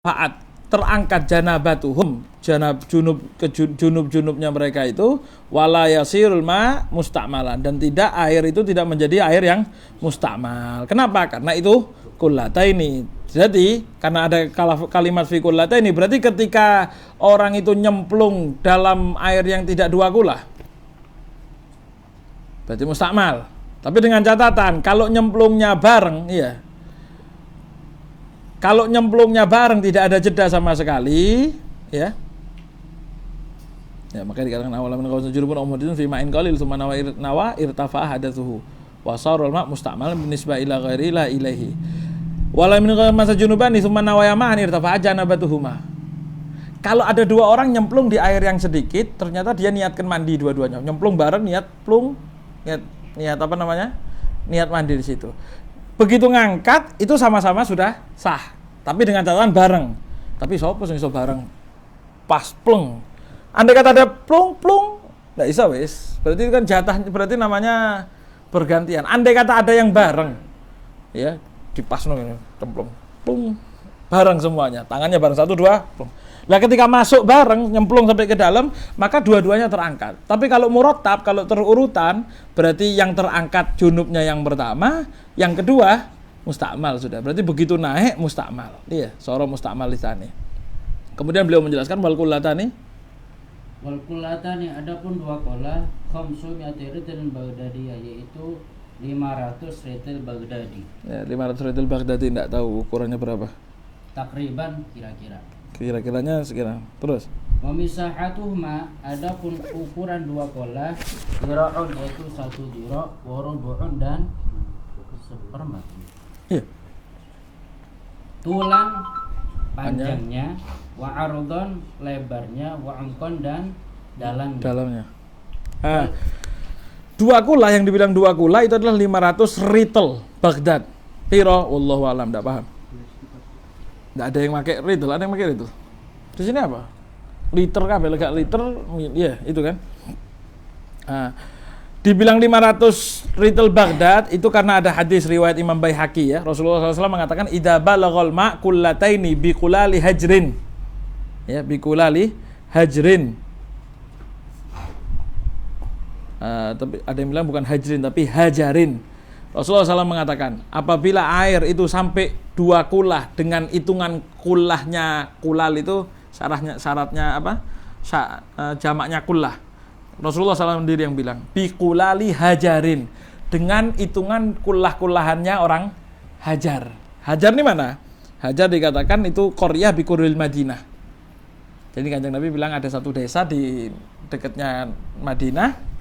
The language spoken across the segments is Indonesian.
faat terangkat janabatuhum junubnya mereka itu wala yasirul ma musta'malan, dan tidak air itu tidak menjadi air yang mustakmal. Kenapa? Karena itu kullataini. Jadi karena ada kalimat fi kullataini, berarti ketika orang itu nyemplung dalam air yang tidak 2 kullah berarti mustakmal. Tapi dengan catatan kalau nyemplungnya bareng, iya. Kalau nyemplungnya bareng tidak ada jeda sama sekali, ya. Ya, makanya dikatakan awalan min qawsin jurubun umudun fi ma'in qalil tsumma nawa irtafa hadatsuhu wa sarul ma' musta'mal binisbah ila ghairi la ilaihi. Wala min qawsin junubani tsumma nawa ma'an irtafa janabatuhuma. Kalau ada 2 orang nyemplung di air yang sedikit, ternyata dia niatkan mandi dua-duanya. Nyemplung bareng niat apa namanya? Niat mandi di situ. Begitu ngangkat itu sama-sama sudah sah, tapi dengan catatan bareng. Tapi sopo sing iso bareng pas plung. Andai kata ada plung enggak bisa wis. Berarti kan jatah, berarti namanya bergantian. Andai kata ada yang bareng, ya dipasno ngene, cemplung, plung, bareng semuanya. Tangannya bareng 1 2 plung. Nah, ketika masuk bareng nyemplung sampai ke dalam, maka dua-duanya terangkat. Tapi kalau murattab, kalau terurutan, berarti yang terangkat junubnya yang pertama, yang kedua mustakmal sudah. Berarti begitu naik mustakmal. Iya, soro mustakmal lisani. Kemudian beliau menjelaskan wal kullatani. Wal kullatani adapun 2 kolah khamsu mi'ati ritil baghdadiyah, yaitu 500 ritil Baghdadi. Ya, 500 ritil Baghdadi, enggak tahu ukurannya berapa. Takriban kira-kira. Kira-kiranya sekian. Terus. Wa misahatuhuma adapun ukuran 2 kolah dira'un, yaitu 1 dira' wa rubu'un dan seperempat. Iya. Tulan panjangnya, wa ardhon lebarnya, wa umqon dan dalamnya. Nah, 2 kula yang dibilang 2 kula itu adalah 500 ritel Baghdad. Piro wallahu alam, enggak paham. Enggak ada yang pakai ritel, ada yang pakai ritel. Di sini apa? Liter kabeh, lega liter, ya itu kan. Nah, dibilang 500 ritel Baghdad itu karena ada hadis riwayat Imam Baihaqi, ya. Rasulullah SAW mengatakan idza balaghal ma' kullataini biqulali hajrin. Ya, biqulali hajrin. Tapi ada yang bilang bukan hajrin tapi hajarin. Rasulullah SAW mengatakan apabila air itu sampai 2 kulah dengan hitungan kulahnya, kulal itu syaratnya apa? Jamaknya kulah. Rasulullah SAW sendiri yang bilang biqulali hajarin, dengan hitungan kulah-kulahannya orang Hajar. Hajar ini mana? Hajar dikatakan itu qaryah biquril Madinah. Jadi Kanjeng Nabi bilang ada satu desa di dekatnya Madinah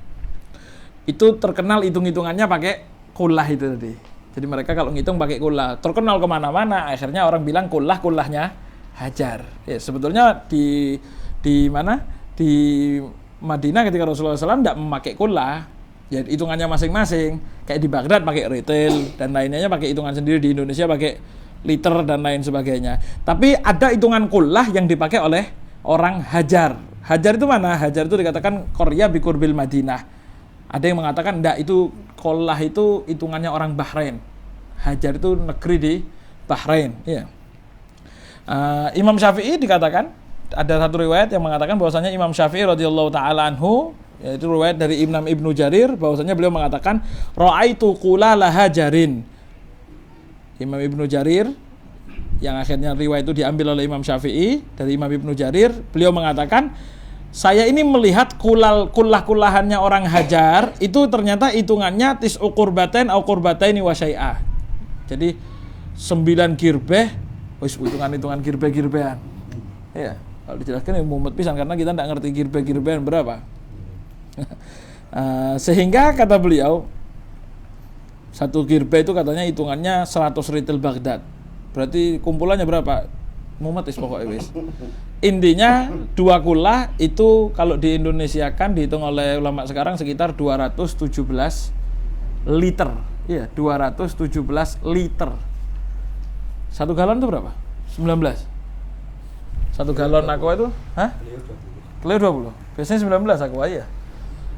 itu terkenal hitung-hitungannya pakai kulah itu tadi. Jadi mereka kalau ngitung pakai kulah, terkenal kemana-mana. Akhirnya orang bilang kullahnya Hajar. Ya, sebetulnya di mana? Di Madinah ketika Rasulullah SAW tidak memakai kulah, ya hitungannya masing-masing. Kayak di Baghdad pakai ritel dan lainnya pakai hitungan sendiri, di Indonesia pakai liter dan lain sebagainya. Tapi ada hitungan kulah yang dipakai oleh orang Hajar. Hajar itu mana? Hajar itu dikatakan qaryah biqurbil Madinah. Ada yang mengatakan enggak, itu kulah itu hitungannya orang Bahrain. Hajar itu negeri di Bahrain, ya. Imam Syafi'i dikatakan ada satu riwayat yang mengatakan bahwasanya Imam Syafi'i radhiyallahu taala anhu, yaitu riwayat dari Imam Ibnu Jarir, bahwasanya beliau mengatakan ra'aitu qulala hajarin. Imam Ibnu Jarir yang akhirnya riwayat itu diambil oleh Imam Syafi'i dari Imam Ibnu Jarir, beliau mengatakan saya ini melihat kulah-kulahannya orang Hajar itu ternyata hitungannya tis'u qurbatain au qurbataini wa syai'ah. Jadi 9 girbeh, wis hitungan girbeh-girbehan. Ya, kalau dijelaskan ya mumet pisan karena kita enggak ngerti girbeh-girbehan berapa. Sehingga kata beliau satu girbeh itu katanya hitungannya 100 ritel Baghdad. Berarti kumpulannya berapa? Mumet is pokoknya wis. Intinya 2 kulah itu kalau di Indonesia kan dihitung oleh ulama sekarang sekitar 217 liter. Iya, 217 liter. 1 galon itu berapa? 19. 1 galon aqua itu, hah? Clio 20. Biasanya 19 aqua ya.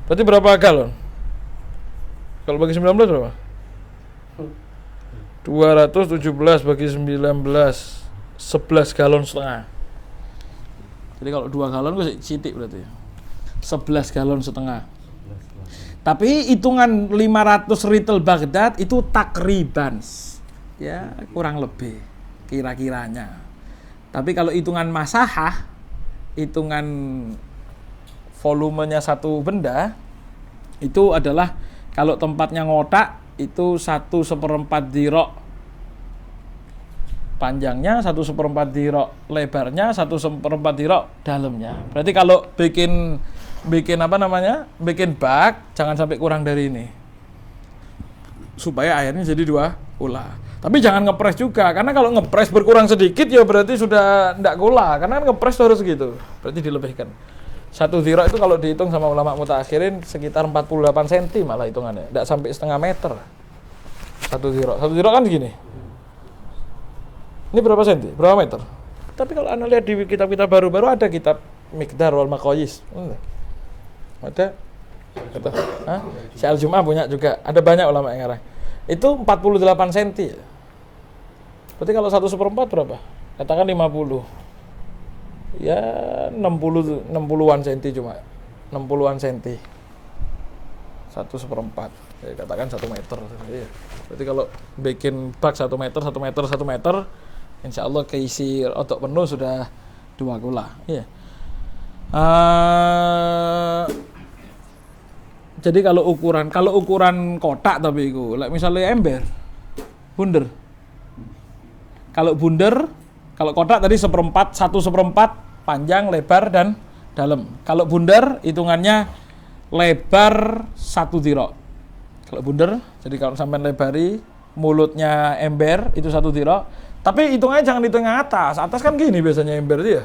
Berarti berapa galon? Kalau bagi 19 berapa? 217 bagi 19. 11 galon setengah. Jadi kalau 2 galon gue sitik berarti. 11 galon setengah. Tapi hitungan 500 ritel Baghdad itu takriban. Ya, kurang lebih kira-kiranya. Tapi kalau hitungan masahah, hitungan volumenya satu benda itu adalah kalau tempatnya ngotak itu 1/4 dirok panjangnya, 1/4 dirok lebarnya, 1/4 dirok dalamnya. Berarti kalau bikin bak jangan sampai kurang dari ini, supaya airnya jadi 2 kula. Tapi jangan ngepres juga, karena kalau ngepres berkurang sedikit ya berarti sudah tidak kula, karena ngepres harus gitu, berarti dilebihkan. 1 dirok itu kalau dihitung sama ulama mutaakhirin sekitar 48 cm malah hitungannya, tidak sampai setengah meter. 1 dirok kan segini. Ini berapa senti? Berapa meter? Tapi kalau Anda lihat di kitab-kitab baru-baru ada kitab Miqdar wal Maqayis. Ada. Syal Jum'ah punya juga. Ada banyak ulama yang ngarang. Itu 48 cm. Berarti kalau 1/4 berapa? Katakan 50. Ya 60-an cm cuma. 60-an cm. 1/4. Ya, katakan 1 meter. Iya. Berarti kalau bikin bak 1 meter, 1 meter, 1 meter, insya Allah keisi otot penuh sudah 2 kula. Iya. Jadi kalau ukuran kotak tapi itu, misalnya ember, bunder. Kalau bunder, kalau kotak tadi 1/4 panjang, lebar dan dalam. Kalau bunder hitungannya lebar 1 dirok. Kalau bunder, jadi kalau sampai lebari mulutnya ember itu 1 dirok. Tapi hitungannya jangan hitung yang atas. Atas kan gini biasanya ember itu ya.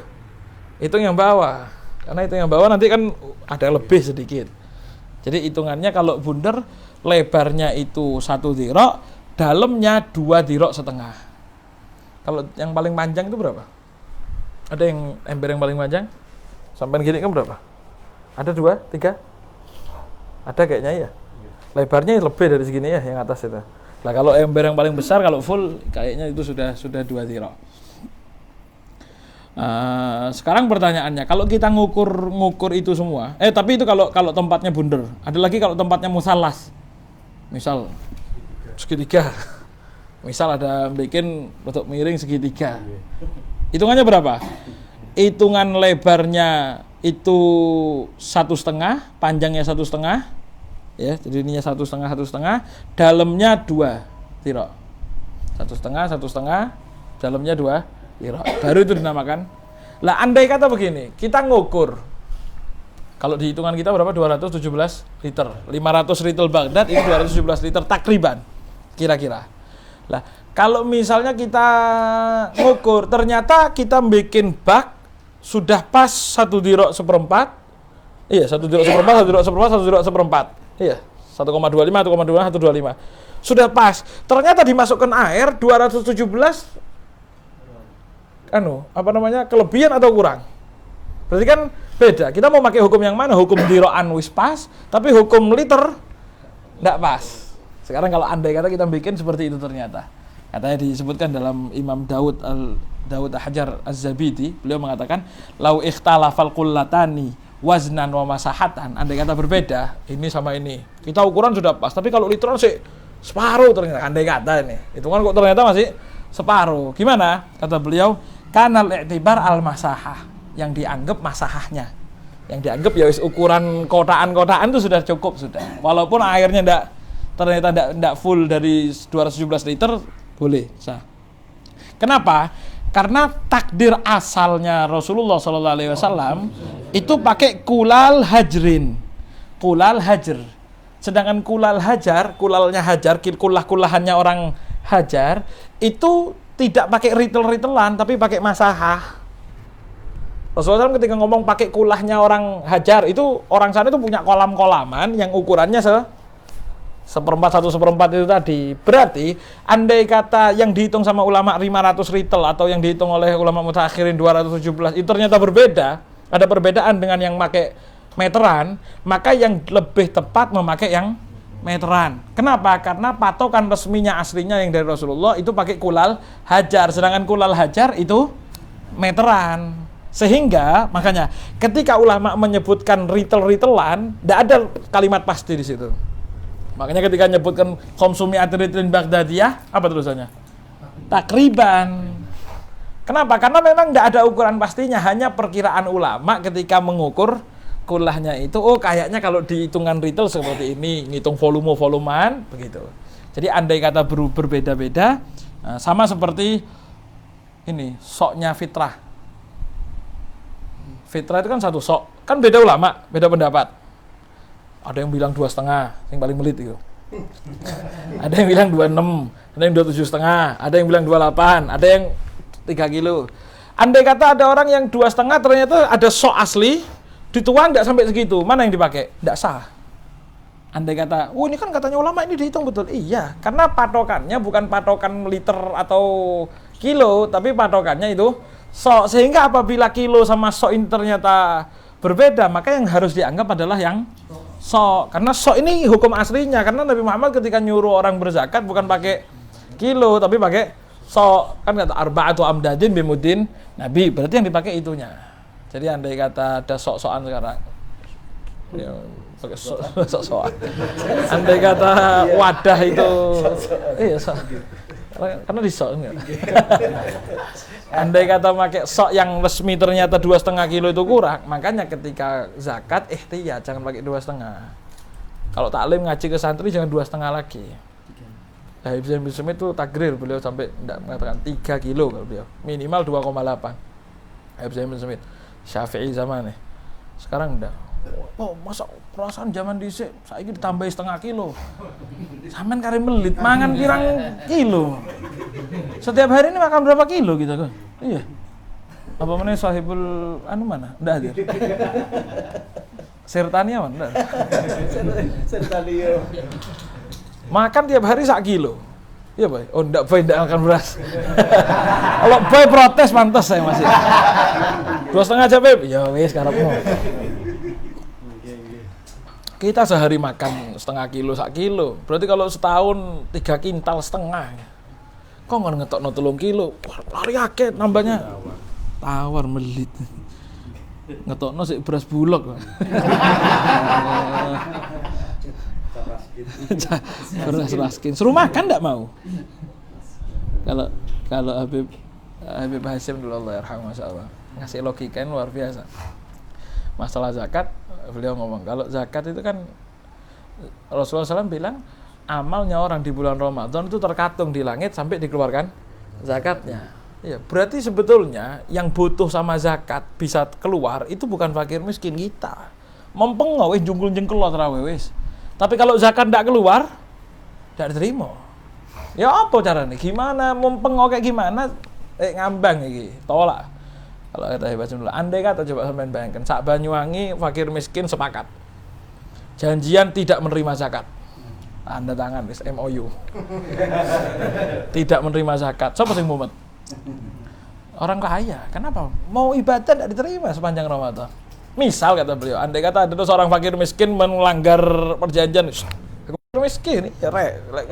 Hitung yang bawah. Karena hitung yang bawah nanti kan ada lebih sedikit. Jadi hitungannya kalau bunder lebarnya itu 1 dirok, dalamnya 2 dirok setengah. Kalau yang paling panjang itu berapa? Ada yang ember yang paling panjang? Sampai gini kan berapa? Ada 2, 3? Ada kayaknya ya. Lebarnya lebih dari segini ya yang atas itu. Nah kalau ember yang paling besar kalau full kayaknya itu sudah 2 dirok. Sekarang pertanyaannya, kalau kita ngukur itu semua, tapi itu kalau tempatnya bunder. Ada lagi kalau tempatnya musallas. Misal segitiga. Misal ada bikin bentuk miring segitiga. Hitungannya berapa? Hitungan lebarnya itu 1,5, panjangnya 1,5. Ya, jadi ininya 1,5, dalamnya 2 dirok. 1,5, dalamnya 2 dirok. Baru itu dinamakan. Lah andai kata begini, kita ngukur. Kalau di hitungan kita berapa? 217 liter. 500 ritel Baghdad itu 217 liter takriban. Kira-kira. Lah, kalau misalnya kita ngukur, ternyata kita bikin bak sudah pas 1 dirok 1/4. Iya, 1 dirok 1/4, 1 dirok 1/4, 1 dirok 1/4. Iya, 1,25, 1,25, 1,25. Sudah pas. Ternyata dimasukkan air 217 kelebihan atau kurang. Berarti kan beda. Kita mau pakai hukum yang mana? Hukum diro'an wis pas, tapi hukum liter enggak pas. Sekarang kalau andai kata kita bikin seperti itu ternyata. Katanya disebutkan dalam Imam Daud Hajar Az-Zabidi, beliau mengatakan lau ikhtalafal qullatani waznan wa masahatan, andai kata berbeda ini sama ini, kita ukuran sudah pas, tapi kalau literan sih separuh ternyata, andai kata ini hitungan kok ternyata masih separuh. Gimana? Kata beliau, kanal i'tibar al-masahah, yang dianggap masahahnya, yang dianggap ya ukuran kotaan-kotaan itu sudah cukup sudah, walaupun airnya ternyata enggak full dari 217 liter boleh sah. Kenapa? Karena takdir asalnya Rasulullah SAW itu pakai kulal hajrin, kulal hajar. Sedangkan kulal hajar, kulalnya hajar, kulah-kulahannya orang hajar itu tidak pakai ritel-ritelan, tapi pakai masahah. Rasulullah SAW ketika ngomong pakai kulahnya orang hajar, itu orang sana itu punya kolam-kolaman yang ukurannya 1/4 itu tadi. Berarti andai kata yang dihitung sama ulama 500 ritel atau yang dihitung oleh ulama mutaakhirin 217 itu ternyata berbeda, ada perbedaan dengan yang pakai meteran, maka yang lebih tepat memakai yang meteran. Kenapa? Karena patokan resminya aslinya yang dari Rasulullah itu pakai kulal hajar, sedangkan kulal hajar itu meteran. Sehingga makanya ketika ulama menyebutkan ritel-ritelan, tidak ada kalimat pasti di situ. Makanya ketika menyebutkan konsumi atritin Baghdadiyah, apa tulisannya? Takriban. Kenapa? Karena memang tidak ada ukuran pastinya, hanya perkiraan ulama ketika mengukur kulahnya itu, oh kayaknya kalau dihitungan retail seperti ini, ngitung volume-volumean, begitu. Jadi andai kata berbeda-beda, sama seperti ini, soknya fitrah. Fitrah itu kan satu sok, kan beda ulama, beda pendapat. Ada yang bilang 2,5, yang paling melit itu. Ada yang bilang 26, ada yang 27,5, ada yang bilang 28, ada yang 3 kilo. Andai kata ada orang yang 2,5 ternyata ada sok asli, dituang tidak sampai segitu, mana yang dipakai? Tidak sah. Andai kata, ini kan katanya ulama ini dihitung betul. Iya, karena patokannya bukan patokan liter atau kilo, tapi patokannya itu sok. Sehingga apabila kilo sama sok ini ternyata berbeda, maka yang harus dianggap adalah yang sok. Karena sok ini hukum aslinya, karena Nabi Muhammad ketika nyuruh orang berzakat bukan pakai kilo, tapi pakai sok. Kan kata arba'atu amdadin bimudin Nabi, berarti yang dipakai itunya. Jadi andai kata ada sok-sokan sekarang, ya, pakai sok-sokan. Andai kata wadah itu, iya sok, karena di sok enggak. Andai kata pakai sok yang resmi ternyata 2,5 kilo itu kurang, makanya ketika zakat, jangan pakai 2,5. Kalau taklim ngaji ke santri jangan 2,5 lagi. Nah, Ibn Smith itu takrir, beliau sampai tidak mengatakan 3 kilo kalau beliau, minimal 2,8. Ibn Smith. Syafi'i zaman nih. Sekarang enggak. Oh, masa perasaan zaman dhisik saiki ditambahi 0,5 kilo. Sampean kare melit mangan pirang kilo. Setiap hari ini makan berapa kilo gitu kan? Iya. Apa meneh sahibul mana? Enggak hadir. Sertania mana? Enggak. Sertanio. Makan tiap hari 1 kilo. Iya, Boy. Oh, enggak, Boy, enggak makan beras. Kalau Boy protes pantas saya masih. 2,5 aja, Beb. Ya wis karepmu. Kita sehari makan 0,5 kilo, 1 kilo. Berarti kalau setahun 3 kintal setengah. Kok nggak ngetokno 3 kilo? Wah, lari akeh nambahnya. Tawar melit. Ngetokno sik beras bulog. Beras raskin. Suruh makan enggak mau. Kalau Habib Hasyim dulu Allah yarham, masyaallah. Ngasih logika yang luar biasa. Masalah zakat, beliau ngomong kalau zakat itu kan Rasulullah SAW bilang amalnya orang di bulan Ramadan itu terkatung di langit sampai dikeluarkan zakatnya. Ya, berarti sebetulnya yang butuh sama zakat bisa keluar itu bukan fakir miskin kita. Mempengau jungkul jengkel terawih wis. Tapi kalau zakat tidak keluar, tidak diterima. Ya apa caranya? Gimana mempengau kayak gimana? Ngambang iki, tolak. Kalau kata hebat dulu, andai kata coba sampean bayangkan, sak Banyuwangi fakir miskin sepakat. Janjian tidak menerima zakat. Tanda tangan wis MOU. Tidak menerima zakat. Siapa sing mumet? Orang kaya. Kenapa? Mau ibadah tidak diterima sepanjang Ramadan. Misal kata beliau, andai kata ada seorang fakir miskin melanggar perjanjian, fakir miskin ya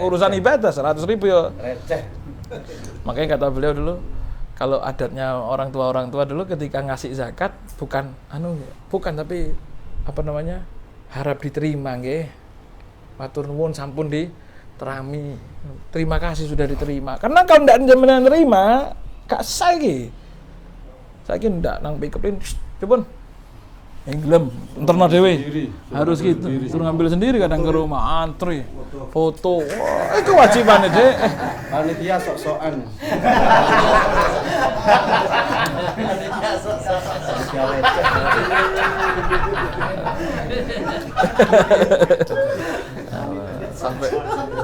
urusan ibadah 100.000 ya receh. Makanya kata beliau dulu, kalau adatnya orang tua dulu ketika ngasih zakat bukan tapi apa namanya? Harap diterima nggih. Matur nuwun sampun diterami. Terima kasih sudah diterima. Karena kalau ndak menerima, gak sah iki. Saiki ndak nang pick-upin, coba yang gelem, interna dewe harus gitu, suruh ngambil sendiri kadang ke rumah, antri, foto, wah itu kewajibannya deh. Panitia sok-sokan.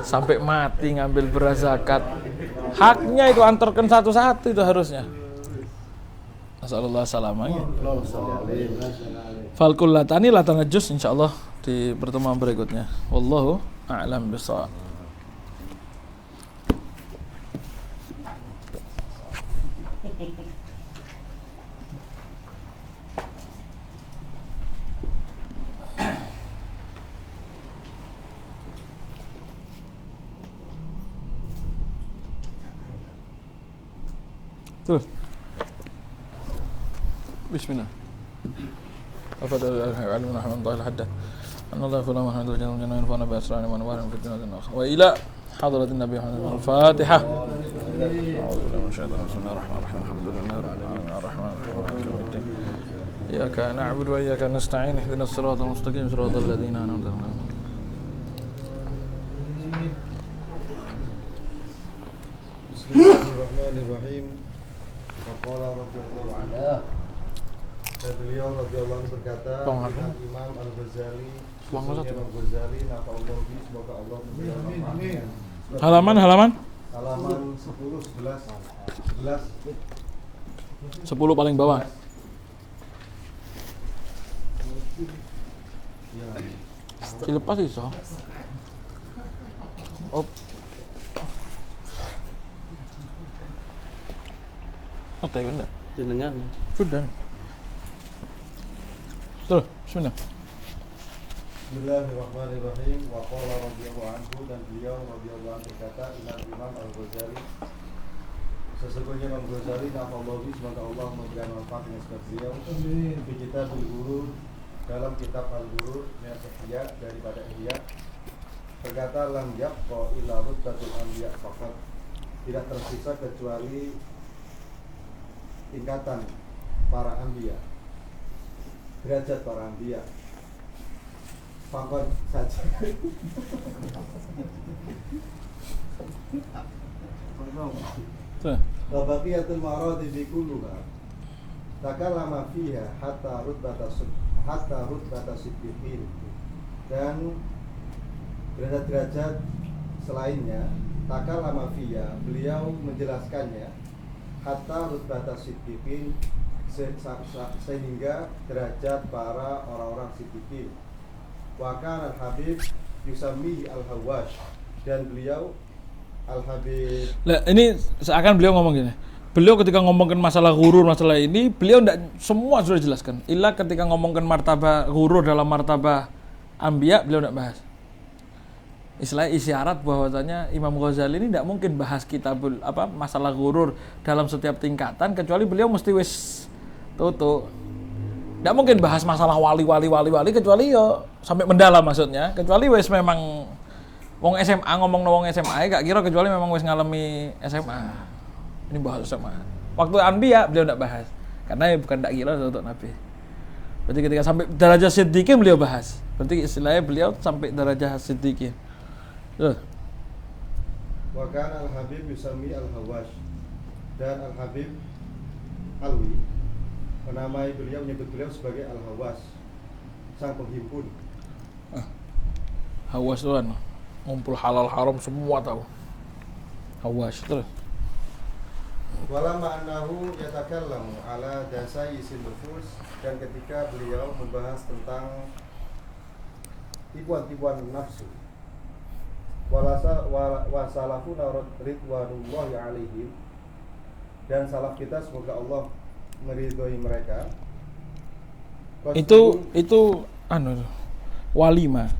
sampai mati ngambil beras zakat, haknya itu antarkan satu-satu itu harusnya. Assalamualaikum warahmatullahi wabarakatuh. Falkullatani latana juz insyaallah di pertemuan berikutnya. Wallahu a'lam bishawab. Terus. Bismillah. Afadal al-ilmu rahmatullahi al-hadda. Anallahu fala mahmudul jannah jannah wa nabiyyu sallallahu alaihi wa sallam wa ila hadratin nabiy al-fatihah. A'udzu billahi minasy syaitonir rajim. Bismillahirrahmanirrahim. Alhamdulillahi rabbil alamin arrahmanirrahim. Iyyaka na'budu wa iyyaka nasta'in. Ihdinas siratal mustaqim siratal ladzina an'amta 'alaihim. Bismillahirrahmanirrahim. Waqala radhiyallahu anhu. Dan beliau radhiyallahu anhu berkata, Imam Al-Ghazali, Imam Ghazali, nafa'allahu bihi, semoga Allah memberikan manfaat. Halaman 10, 11, 10 paling bawah. Dilepas iso. Oh. Ada ya enggak? Jenengan. Sudah. Terus, bismillah. Bismillahirrahmanirrahim. Wa qala radhiyallahu anhu, dan beliau radhiyallahu anhu berkata, Imam Al-Ghazali, sesungguhnya Imam Ghazali, nafa'allahu bihi, semoga Allah memberikan manfaat dengan sebab beliau, di kitab Al-Ghurur, dalam kitab Al-Ghurur, minat ihya, daripada ihya, berkata, lam yabqa illa rutbatul anbiya faqat, tidak tersisa kecuali tingkatan para anbiya, derajat para anbiya, faqat saja. Wa baqiyatul maradi kulluha takallama fiha hatta rutbata siddiqin, dan derajat-derajat selainnya takallama fiha, beliau menjelaskannya, hatta rutbata siddiqin, sehingga derajat para orang-orang siddiqin. Wa kana al-Habib yusammihi al-Hawash, dan beliau Al-Habib. Nah, ini seakan beliau ngomong gini. Beliau ketika ngomongkan masalah ghurur, masalah ini, beliau tidak semua sudah jelaskan. Illa ketika ngomongkan martabah ghurur dalam martabah anbiya, beliau tidak bahas. Istilah isyarat bahwasanya Imam Ghazali ini tidak mungkin bahas kitabul masalah ghurur dalam setiap tingkatan, kecuali beliau mesti wis tutup. Tidak mungkin bahas masalah wali kecuali yo sampai mendalam maksudnya, kecuali wis memang wong SMA ngomong wong SMA gak kira, kecuali memang wis ngalami SMA. Ini bahas SMA. Waktu anbiya beliau tidak bahas karena bukan tak kira untuk Nabi. Berarti ketika sampai derajat siddiqin beliau bahas. Berarti istilahnya beliau sampai derajat siddiqin. Wa kana al-Habib yusammi al-Hawash, dan al-Habib Alwi menamai beliau, menyebut beliau sebagai al-Hawash, sang penghimpun. Hawash itu kan ngumpul halal haram semua tahu. Hawash terus. Walamma annahu yatakallamu ala dasaisin nufus, dan ketika beliau membahas tentang tipuan-tipuan nafsu, wasalafuna ridwanullahi alaihim, dan salaf kita semoga Allah meridhoi mereka. Itu walima.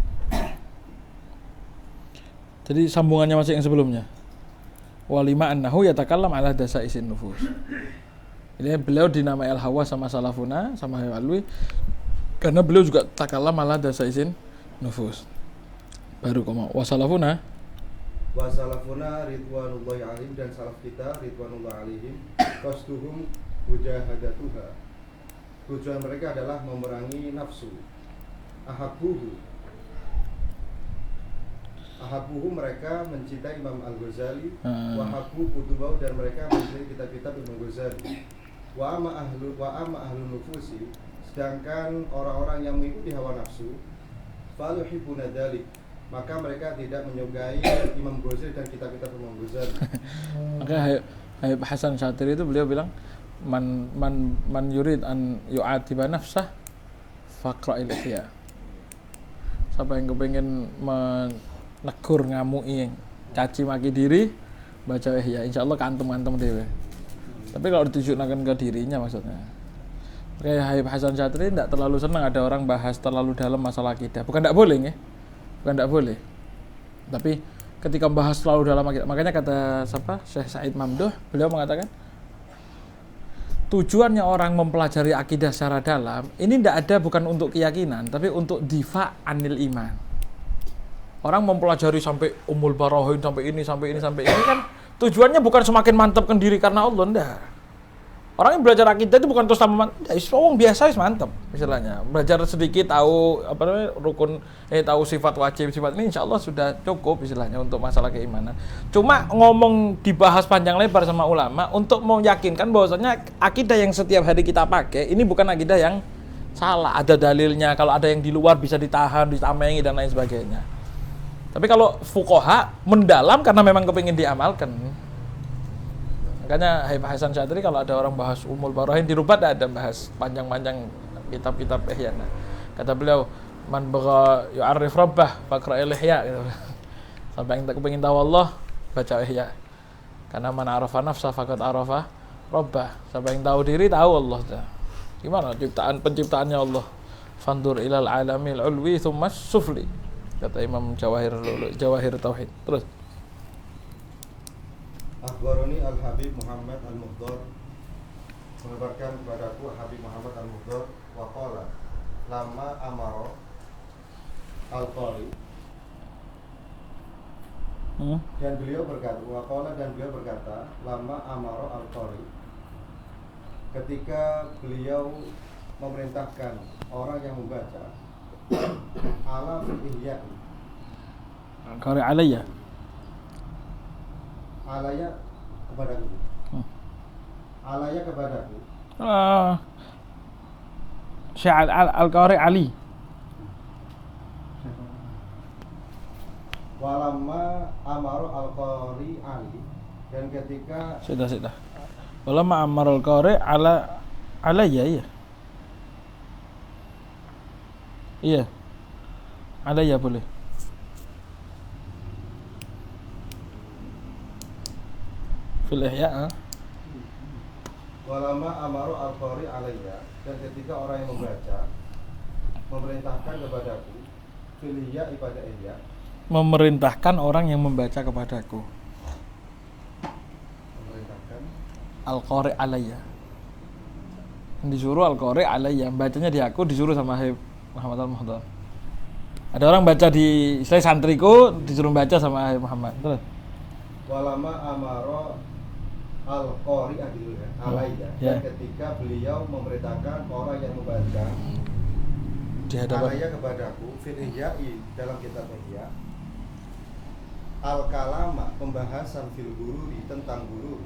Jadi sambungannya masih yang sebelumnya. Walima annahu yatakallam ala dasaisin nufus. Ini beliau dinamai al-Hawas sama salafuna sama Alwi karena beliau juga takallam ala dasaisin nufus. Baru koma wasalafuna ridwanullahi alaihim, dan salaf kita ridwanullahi alaihim qasduhum mujahadatuha, tujuan mereka adalah memerangi nafsu. Ahabuhu mereka mencintai Imam Al-Ghazali, wa habbu kutubahu, dan mereka mencintai kitab-kitab Imam Ghazali. Wa amma ahlun nufusi, sedangkan orang-orang yang mengikuti hawa nafsu, faluhibbuna dzalik, maka mereka tidak menyukai Imam Ghazali dan kitab-kitab Imam Ghazali. Maka Habib Hasan Syatiri itu beliau bilang man yurid an yu'atiba nafsah faqra'il ihya. Siapa yang kepengen menegur ngamui caci maki diri, baca ihya, insyaallah kantem-kantem dewe. Tapi kalau ditujukan ke dirinya maksudnya. Kayak Habib Hasan Syatiri tidak terlalu senang ada orang bahas terlalu dalam masalah akidah. Bukan tidak boleh ya. Bukan tidak boleh. Tapi ketika membahas terlalu dalam akidah, makanya kata siapa? Syekh Said Mamduh, beliau mengatakan tujuannya orang mempelajari akidah secara dalam, ini tidak ada bukan untuk keyakinan, tapi untuk difa anil iman. Orang mempelajari sampai umul barahin, sampai ini kan tujuannya bukan semakin mantapkan diri karena Allah, enggak. Orang yang belajar akidah itu bukan terus sama mantap, biasa mantap istilahnya. Belajar sedikit tahu apa namanya rukun, tahu sifat wajib, sifat ini insya Allah sudah cukup istilahnya untuk masalah keimanan. Cuma ngomong dibahas panjang lebar sama ulama untuk meyakinkan bahwasanya akidah yang setiap hari kita pakai ini bukan akidah yang salah, ada dalilnya. Kalau ada yang di luar bisa ditahan, ditamengi dan lain sebagainya. Tapi kalau fuqaha mendalam karena memang kepingin diamalkan. Makanya Habib Hasan Syadri kalau ada orang bahas Umul Barahin di Rubat ada bahas panjang-panjang kitab-kitab Ihya. Kata beliau, man bagha yu'arrif rabbah faqra'il Ihya gitu. Sampai yang tak kepingin tahu Allah, baca Ihya. Karena man arafa nafsa faqad arafa rabbah. Sampai yang tahu diri tahu Allah. Gimana penciptaannya Allah? Fandur ilal alamil ulwi thumma sufli. Kata Imam Jawahir Tauhid. Terus Akhbaroni Al-Habib Muhammad Al-Muhdar mengabarkan kepadaku Habib Muhammad Al-Muhdar waqala lama amaro Al-Qari dan beliau berkata lama amaro Al-Qari ketika beliau memerintahkan orang yang membaca ala ihya Al-Qari alayya alaya kepadaku. Syekh Al-Qari Ali. Walamma amaru Al-Qari Ali dan ketika Sudah. Walamma amaru Al-Qari alayya ya. Iya. Alayya boleh. Fil Ihya. Walama amaru al-qari alayya dan ketika orang yang membaca memerintahkan kepadaku fil Ihya pada Ihya Memerintahkan orang yang membaca kepadaku. memerintahkan Al-Qari alayya. Disuruh Al-Qari alayya, bacanya di aku disuruh sama Habib Muhammad Al-Muhdar. Ada orang baca di saya santriku disuruh baca sama Habib Muhammad. Terus walama amaru al-qari alayya dan ketika beliau memerintahkan orang yang membaca di hadapan alayya kepadaku fil ihya'i dalam kitab Ihya al-kalama pembahasan fil gururi tentang gurur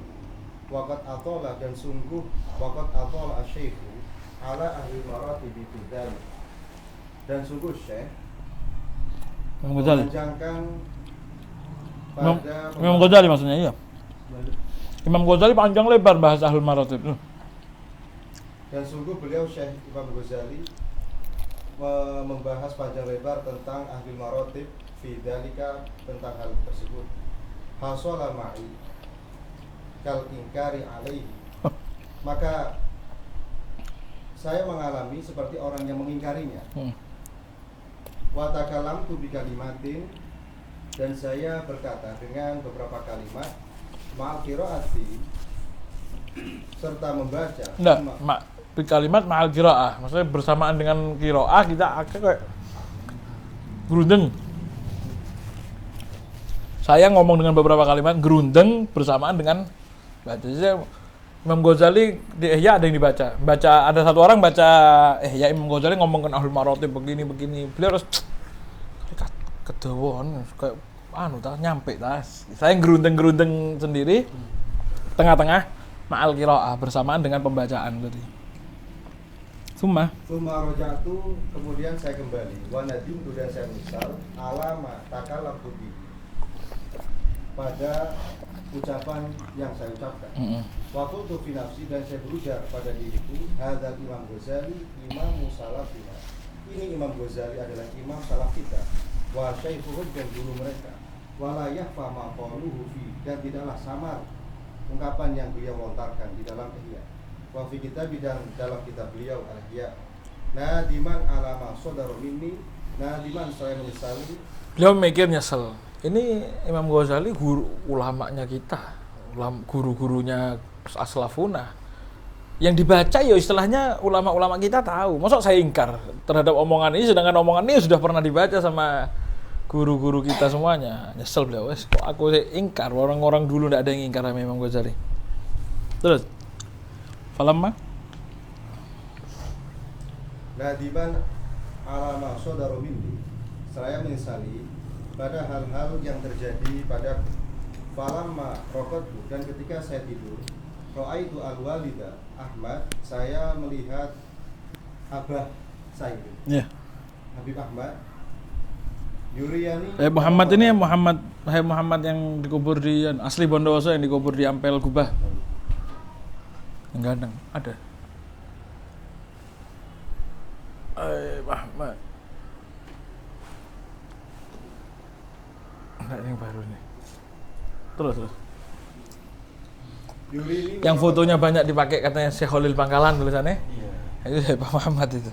waqad atola dan sungguh waqad atola asy-syaikhu ala ahli maratibi bidzalik dan sungguh Syekh memanjangkan pada Imam Ghazali maksudnya iya. Imam Ghazali panjang lebar bahas Ahlul Maratib. Dan sungguh beliau Syekh Imam Ghazali membahas panjang lebar tentang Ahlul Maratib fi dzalika tentang hal tersebut. Hasala ma'i kal inkari alaihi. Maka saya mengalami seperti orang yang mengingkarinya. Wa takalamtu bi kalimatin dan saya berkata dengan beberapa kalimat ma'al qiraati serta membaca. Kalimat ma'al qiraah, maksudnya bersamaan dengan qiraah kita kayak gerundeng. Saya ngomong dengan beberapa kalimat gerundeng bersamaan dengan baca. Jadi Imam Ghazali di Ihya ada yang dibaca. Ada satu orang baca Ihya Imam Ghazali ngomongkan Ahlul Maratib begini. Beliau harus kedawon kayak nyampe tas. Saya gerundeng sendiri tengah-tengah ma'al qiraah bersamaan dengan pembacaan tadi. Summa rojatu kemudian saya kembali wa nadim dan saya misal alama takalam tubi pada ucapan yang saya ucapkan. Waktu tu fi nafsi dan saya berujar pada diriku hadzal Imam Ghazali imam salafina. Ini Imam Ghazali adalah imam salaf kita. Wa syaikhuhum dan guru mereka. Wala yahfa ma qaluhu fi dan tidaklah samar ungkapan yang beliau lontarkan di dalam Ihya. Wa fi kitab dan dalam kitab beliau Al-Ihya. Nadiman alama saudara minni, nadiman saya menyesali. Beliau mikir nyesel. Ini Imam Ghazali guru ulamanya kita, guru-gurunya aslafuna. yang dibaca ya istilahnya ulama-ulama kita tahu. Masa saya ingkar terhadap omongan ini, sedangkan omongan ini sudah pernah dibaca sama guru-guru kita semuanya. Nyesel beliau, wes kok aku ingkar, orang-orang dulu tidak ada yang ingkar sama Imam Ghazali. Terus falamma nadiban ala ma sadaru minni, saya menyesali pada hal-hal yang terjadi pada falamma raqadtu, dan ketika saya tidur, ra'aitu al-walida Ahmad, saya melihat abah saya, Habib Ahmad, Yuriyani. Muhammad ini Muhammad yang dikubur di asli Bondowoso, yang dikubur di Ampel Gubah. Yang ganteng ada. Muhammad. Enggak, yang baru nih. Terus. Yang fotonya banyak dipakai katanya Syekh Khalil Bangkalan tulisannya. Iya. Itu Pak Muhammad itu.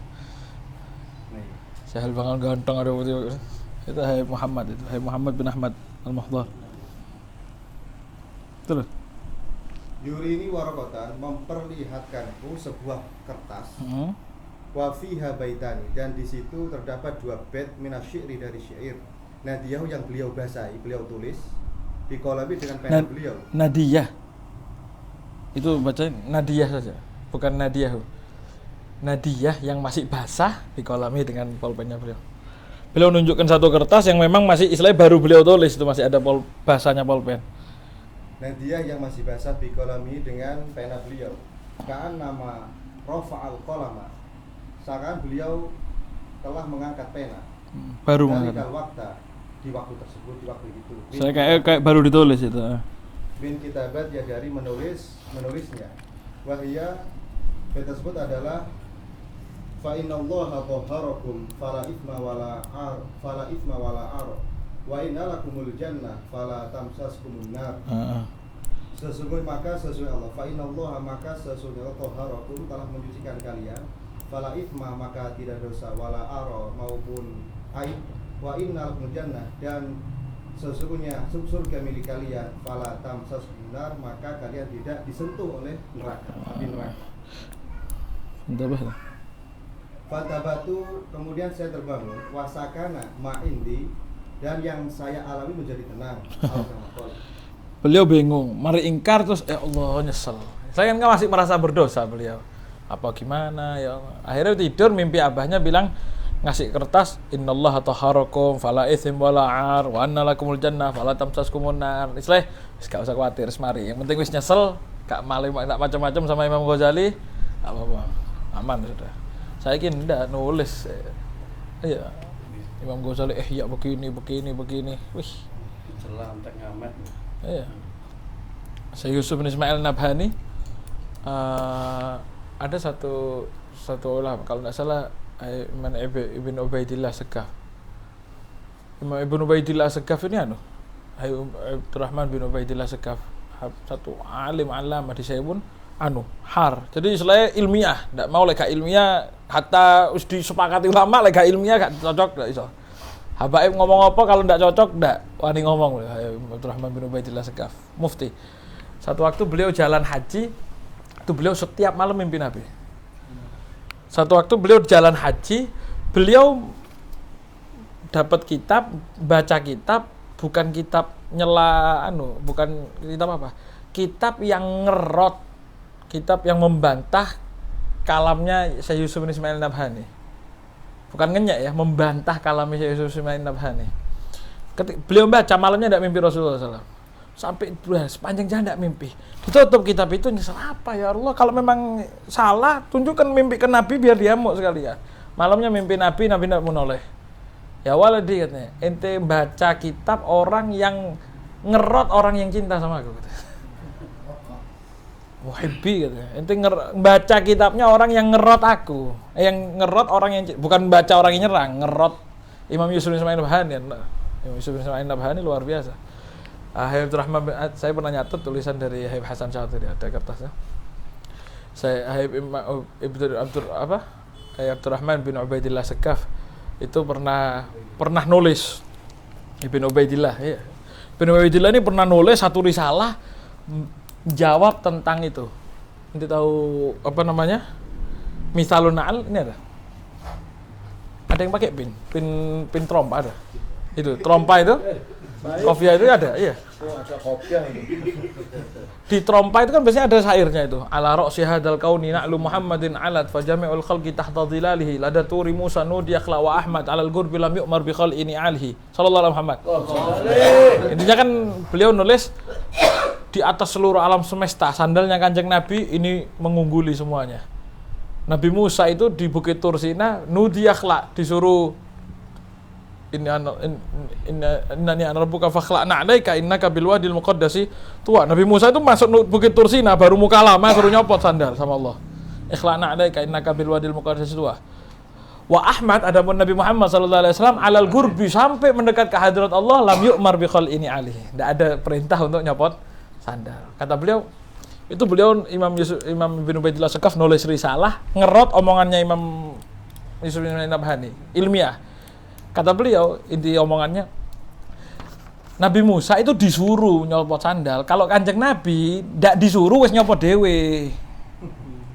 Syekh Khalil Bangkalan ganteng ada foto. Itu Habib Muhammad itu. Habib Muhammad bin Ahmad Al-Mahdhar. Terus. Yurini warokotan, memperlihatkanku sebuah kertas. Wa fiha baitani, dan di situ terdapat 2 bait minasyi'ri, dari syair. Nadiyahu, yang beliau basahi, beliau tulis dikolami dengan pena beliau. Nadiyah. Itu baca Nadiyah saja, bukan Nadiyahu. Nadiyah yang masih basah dikolami dengan pulpennya beliau. Beliau nunjukkan satu kertas yang memang masih istilahnya baru beliau tulis, itu masih ada basahnya pulpen. Nadiyah yang masih basah dikolami dengan pena beliau. Ka'an nama rafa'al qalama, seakan beliau telah mengangkat pena. Baru mengangkat. Di waktu tersebut, di waktu itu. Saya kayak baru ditulis itu. Bin kitabat, ya dari menulisnya. Wahia, bait tersebut adalah fa innallaha tahharakum fala ithma wala ar wa innalakumul jannah fala tamsaskumun nar. Sesungguhnya Allah, fa innallaha, maka sesungguhnya tahharakum, telah mencucikan kalian, fala ithma, maka tidak dosa, wala ar, maupun aib, wa innalakumul jannah, dan sesungguhnya surga milik kalian, fala tamsaskumun nar, maka kalian tidak disentuh oleh neraka, api neraka. Fatabatu, kemudian saya terbangun, wasakana ma'indi, dan yang saya alami menjadi tenang. Beliau bingung, mari ingkar terus ya Allah nyesel. Saya kan masih merasa berdosa beliau. Apa gimana ya Allah. Akhirnya tidur mimpi abahnya bilang ngasih kertas, innallaha tahharakum fala itsm wala ar wa anna lakumul jannah fala tamsaskumun nar. Istilahnya wis gak usah khawatir, mari. Yang penting wis nyesel, gak malah tak macam-macam sama Imam Ghazali, apa-apa. Aman sudah. Saya kira ndak nulis. Iya. Imam Ghazali ya begini. Wih, celah entek ngamet. Iya. Saya Yusuf bin Ismail Nabhani ada satu ulama kalau tidak salah Imam Ibn Ubaidillah Segaf. Imam Ibn Ubaidillah Segaf ini Abdurrahman bin Ubaidillah Segaf, satu alim alama di saya pun har. Jadi istilahnya ilmiah, tidak mau lega ilmiah, hatta us disepakati ulama lega ilmiah gak cocok, tidak iso. Habaib ngomong apa kalau tidak cocok, tidak wani ngomong. Abdurrahman bin Ubaidillah Segaf, mufti. Satu waktu beliau jalan haji, itu beliau setiap malam mimpi Nabi. Satu waktu beliau jalan haji, beliau dapat kitab, baca kitab, bukan kitab nyela bukan kitab apa? Kitab yang ngerot, kitab yang membantah kalamnya Syekh Yusuf bin Ismail Nabhani. Bukan ngenyek ya, membantah kalamnya Syekh Yusuf bin Ismail Nabhani. Beliau baca malamnya tidak mimpi Rasulullah SAW. Sampai sepanjang jalan tidak mimpi. Ditutup kitab itu, nyesel apa ya Allah, kalau memang salah tunjukkan mimpi ke Nabi biar dia mau sekali ya. Malamnya mimpi Nabi tidak menoleh. Ya waladi katanya, ente baca kitab orang yang ngerot orang yang cinta sama aku katanya. Muhibbi katanya. Ente baca kitabnya orang yang ngerot aku, yang ngerot orang yang bukan baca orang yang nyerang, ngerot. Imam Yusuf bin Ismail Nabhani. Imam Yusuf bin Ismail Nabhani luar biasa. Habib Abdurrahman, saya pernah nyatet tulisan dari Habib Hasan Syatiri, ada kertasnya. Saya Habib Abdurrahman bin Ubaidillah Segaf itu pernah nulis Ibn Ubaidillah, ya. Ibn Ubaidillah ini pernah nulis satu risalah jawab tentang itu. Nanti tahu apa namanya? Misalun na'al ini ada. Ada yang pakai pin trompa ada. Itu trompa itu. Kopiah itu ada, iya. Oh, ada kopiah ini. Di trompa itu kan biasanya ada syairnya itu. Ala ra'si hadal kauni na'lu Muhammadin alat fa jami'ul khalqi tahta dhilalihi lada turi Musa nudiyak wa Ahmad alal gurbi lam yu'mar bi khal'ini alihi. Sallallahu alaihi Muhammad. Intinya kan beliau nulis di atas seluruh alam semesta sandalnya Kanjeng Nabi ini mengungguli semuanya. Nabi Musa itu di Bukit Tursina nudiyak disuruh innani ana rabbuka fakhla'na 'alaika innaka bil wadil muqaddasi tua. Nabi Musa itu masuk Bukit Tursina baru muka lama suruh nyopot sandal sama Allah. Ikhla'na 'alaika innaka bil wadil muqaddasi tua. Wa Ahmad adapun Nabi Muhammad sallallahu alaihi wasallam alal gurbi sampai mendekat ke hadirat Allah lam yu'mar bi khal'ini alihi. Enggak ada perintah untuk nyopot sandal. Kata beliau itu beliau Imam Ibnu Ubaidillah Sekaf nulis risalah ngerot omongannya Imam Yusuf bin Nabhani ilmiah. Kata beliau, inti omongannya, Nabi Musa itu disuruh nyopot sandal. Kalau Kanjeng Nabi ndak disuruh wis nyopot dewe.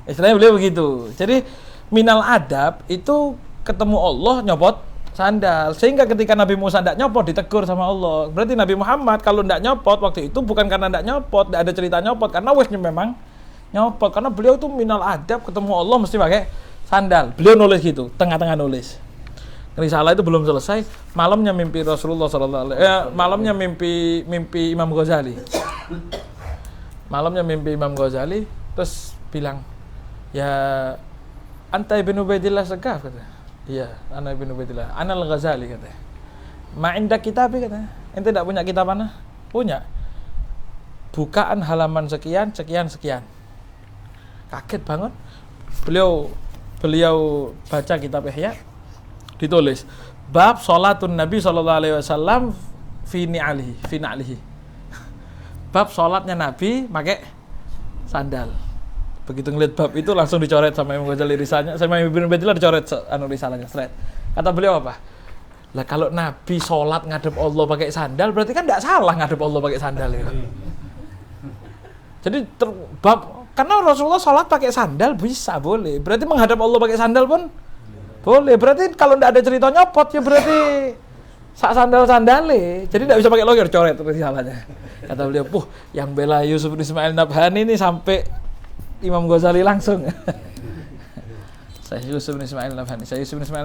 Istilahnya beliau begitu. Jadi minal adab itu ketemu Allah nyopot sandal. Sehingga ketika Nabi Musa ndak nyopot ditegur sama Allah. Berarti Nabi Muhammad kalau ndak nyopot waktu itu bukan karena ndak nyopot, ndak ada cerita nyopot, karena wis memang nyopot. Karena beliau itu minal adab ketemu Allah mesti pakai sandal. Beliau nulis gitu, tengah-tengah nulis. Risalah itu belum selesai, malamnya mimpi Rasulullah sallallahu alaihi malamnya mimpi Imam Ghazali. Malamnya mimpi Imam Ghazali terus bilang, "Ya anta Ibnu Ubaidillah Sekaf," kata. "Iya, ana Ibnu Ubaidillah, ana al-Ghazali," kata. "Ma indak kitab," kata. "Ente tidak punya kitab mana?" "Punya." "Bukaan halaman sekian. Kaget banget. Beliau baca kitab Ihya. Ditulis bab salatun Nabi sallallahu alaihi wasallam fi na'lihi. Bab salatnya Nabi pakai sandal. Begitu ngeliat bab itu langsung dicoret sama Imam Ghazali risalahnya, sama Ibnu Ubaidillah dicoret risalahnya straight. Kata beliau apa? Lah kalau Nabi salat ngadep Allah pakai sandal berarti kan enggak salah ngadep Allah pakai sandal itu. Jadi bab karena Rasulullah salat pakai sandal bisa boleh. Berarti menghadap Allah pakai sandal pun boleh. Berarti kalau tidak ada cerita nyopot ya berarti sak sandal-sandale. Jadi tidak bisa pakai lawyer, coret risalahnya. Kata beliau, yang bela Yusuf bin Ismail Nabhani ini sampai Imam Ghazali langsung. Saya Yusuf bin Ismail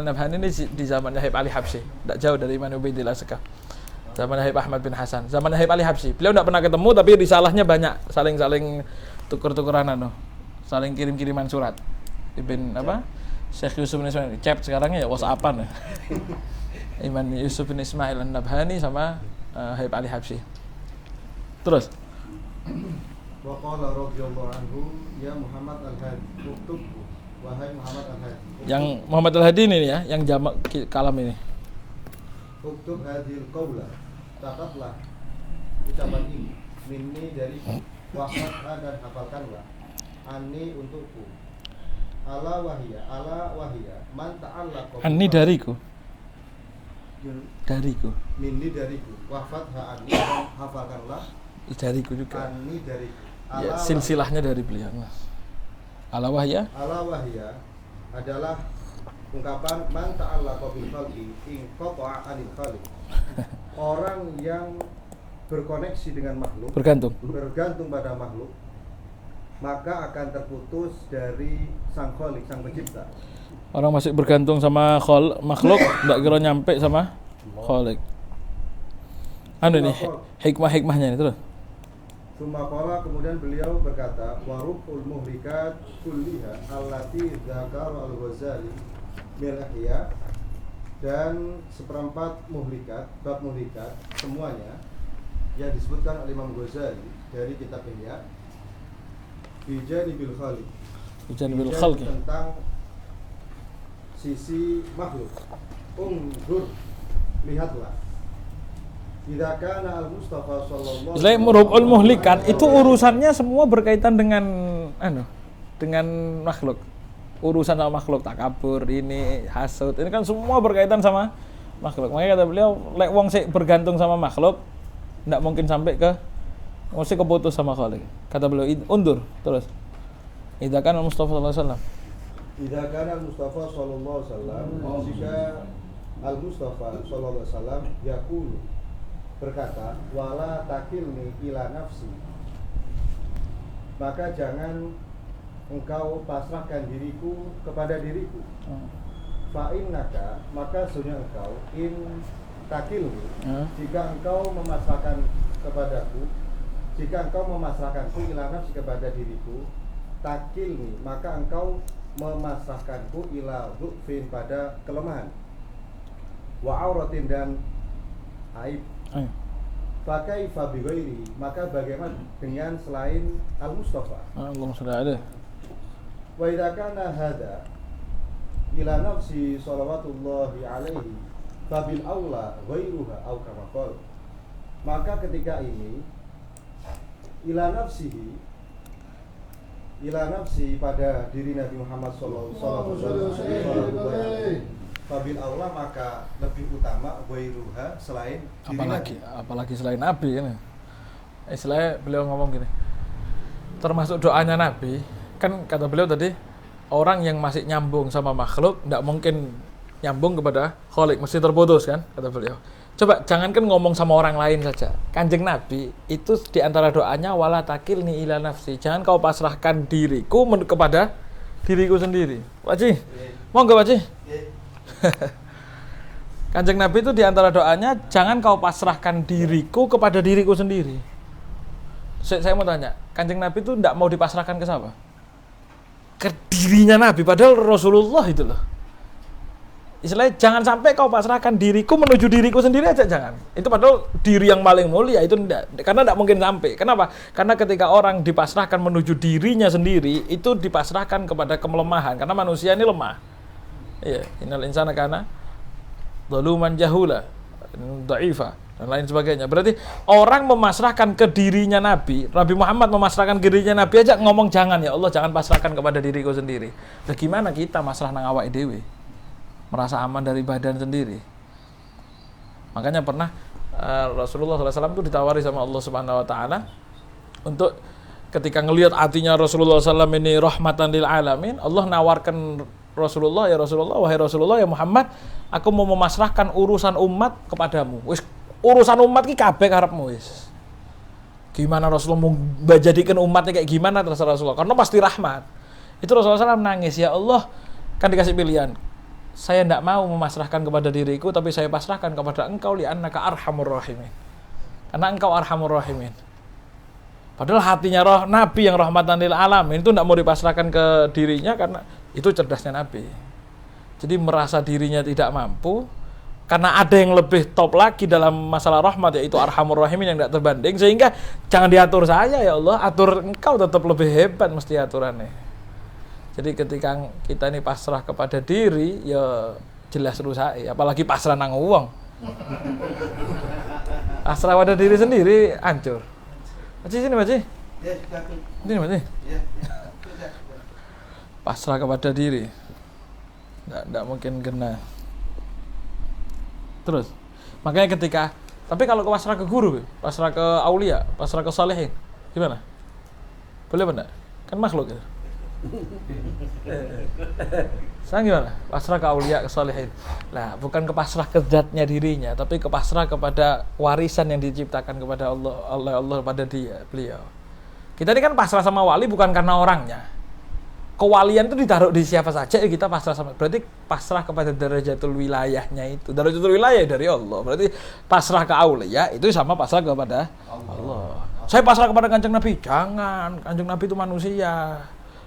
Nabhani ini di zaman Habib Ali Habsyi, tidak jauh dari Imam Ubaidillah Sekaf. Zaman Habib Ahmad bin Hasan, zaman Habib Ali Habsyi. Beliau tidak pernah ketemu tapi risalahnya banyak, saling tuker-tukeran saling kirim-kiriman surat. Ibn apa? Syekh Yusuf bin Ismail, chat sekarangnya ya WhatsAppan ya. Imam Yusuf bin Ismail Nabhani sama Habib Ali Habsyi. Terus Wa qala radhiyallahu anhu ya Muhammad al-Hadi uktub wahai Muhammad al-Hadi. Yang Muhammad al-Hadi ini ya, yang jamak kalam ini. Uktub hadhil qaula. Catatlah ucapan ini minni dari wahfadha dan hafalkanlah ani untukku. Ala wahia man ta'allaqa Ani dariku minni dariku wahfadha ani dan hafalkanlah dariku juga ani dariku. Ya, silsilahnya dari beliau. Ala wahia adalah ungkapan man ta'allaqa bil khalqi in qata'a anil khaliq. Orang yang berkoneksi dengan makhluk, bergantung pada makhluk, maka akan terputus dari sang khaliq, sang pencipta. Orang masih bergantung sama makhluk, enggak kira nyampe sama khaliq. Ini hikmah-hikmahnya ini terus. Sumaqala, kemudian beliau berkata, warubul muhlikat kulliha allati dzakara al-Ghazali bil Ihya, dan seperempat muhlikat, bab muhlikat semuanya yang disebutkan oleh Imam Ghazali dari kitab Ihya bijanibil khaliq, tentang sisi makhluk. Unzur, lihatlah. Idza kana al-Mustafa sallallahu alaihi wasallam muhlikat itu urusannya semua berkaitan dengan dengan makhluk. Urusan sama makhluk, takabur, ini hasud, ini kan semua berkaitan sama makhluk. Makanya kata beliau, lek wong sik bergantung sama makhluk, ndak mungkin sampai ke mesti keputus sama khaliq. Kata beliau, undur terus. Idza kana Mustafa sallallahu alaihi wasallam. Idza kana Mustafa sallallahu alaihi wasallam, jika Al-Mustafa sallallahu alaihi wasallam yaqulu berkata, wala takilni ila nafsi, maka jangan engkau pasrahkan diriku kepada diriku. Fa innaka, maka sesungguhnya engkau, in takilni, jika engkau memasrahkan kepadaku, jika engkau memasrahkanku ila nafsi kepada diriku, takilni, maka engkau memasrahkanku ila dhufin, pada kelemahan, wa auratin, dan aib. Fakaifa bi ghairi, maka bagaimana dengan selain Al-Mustafa? Allah sudah ada. Wa idza kana hadza ila nafsi shalawatullahi alaihi fabil aula ghairuha au kama qala, maka ketika ini ila nafsi pada diri Nabi Muhammad sallallahu alaihi wasallam, fabil aula, maka lebih utama ghairuha, selain diri apalagi selain Nabi ini. Istilahnya beliau ngomong gini, termasuk doanya Nabi kan, kata beliau tadi, orang yang masih nyambung sama makhluk tidak mungkin nyambung kepada Khalik, mesti terputus kan, kata beliau. Coba jangankan ngomong sama orang lain saja, Kanjeng Nabi itu diantara doanya wala takilni ila nafsi, jangan kau pasrahkan diriku kepada diriku sendiri. Pak Haji, mau nggak Pak Haji? Kanjeng Nabi itu diantara doanya, jangan kau pasrahkan diriku kepada diriku sendiri. Saya mau tanya, Kanjeng Nabi itu tidak mau dipasrahkan ke siapa? Ke dirinya Nabi, padahal Rasulullah itu loh. Istilahnya jangan sampai kau pasrahkan diriku menuju diriku sendiri aja, jangan. Itu padahal diri yang paling mulia, itu tidak, karena tidak mungkin sampai. Kenapa? Karena ketika orang dipasrahkan menuju dirinya sendiri, itu dipasrahkan kepada kemelemahan, karena manusia ini lemah. Iya, innal insana kana zaluman jahula, dha'ifa, dan lain sebagainya. Berarti orang memasrahkan ke dirinya Nabi Muhammad memasrahkan ke dirinya Nabi aja ngomong jangan, ya Allah jangan pasrahkan kepada diriku sendiri. Lah gimana kita masrah nang awake dhewe? Merasa aman dari badan sendiri. Makanya pernah Rasulullah SAW itu ditawari sama Allah Subhanahu Wa Taala untuk ketika ngelihat hatinya Rasulullah SAW ini rahmatan lil alamin, Allah nawarkan Rasulullah, ya Rasulullah, wahai Rasulullah, ya Muhammad, aku mau memasrahkan urusan umat kepadamu. Wis urusan umat ki kabeh karepmu wis. Gimana Rasulullah mau jadikan umatnya kayak gimana terserah Rasulullah, karena pasti rahmat. Itu Rasulullah SAW nangis, ya Allah, kan dikasih pilihan. Saya tidak mau memasrahkan kepada diriku, tapi saya pasrahkan kepada engkau, li'annaka arhamur rahimin. Karena engkau arhamur rahimin. Padahal hatinya Nabi yang rahmatan lil alamin itu tidak mau dipasrahkan ke dirinya, karena itu cerdasnya Nabi. Jadi merasa dirinya tidak mampu, karena ada yang lebih top lagi dalam masalah rahmat, yaitu arhamur rahimin yang tidak terbanding, sehingga jangan diatur saya, ya Allah, atur engkau, tetap lebih hebat mesti aturannya. Jadi ketika kita ini pasrah kepada diri, ya jelas rusak, apalagi pasrah nang uang. Pasrah pada diri sendiri hancur. Maci sini Maci. Sini Maci. Pasrah kepada diri, tidak mungkin kena. Terus, makanya ketika, tapi kalau pasrah ke guru, pasrah ke aulia, pasrah ke salihin, gimana? Boleh apa enggak? Kan makhluk gitu. Sekarang gimana? Pasrah ke aulia, ke salihin. Nah, bukan ke pasrah ke zatnya dirinya, tapi ke pasrah kepada warisan yang diciptakan kepada Allah pada beliau. Kita ini kan pasrah sama wali bukan karena orangnya. Kewalian itu ditaruh di siapa saja, ya kita pasrah sama. Berarti pasrah kepada darajatul wilayahnya itu. Darajatul wilayah dari Allah. Berarti pasrah ke aulia itu sama pasrah kepada Allah. Saya pasrah kepada Kanjeng Nabi. Jangan, Kanjeng Nabi itu manusia.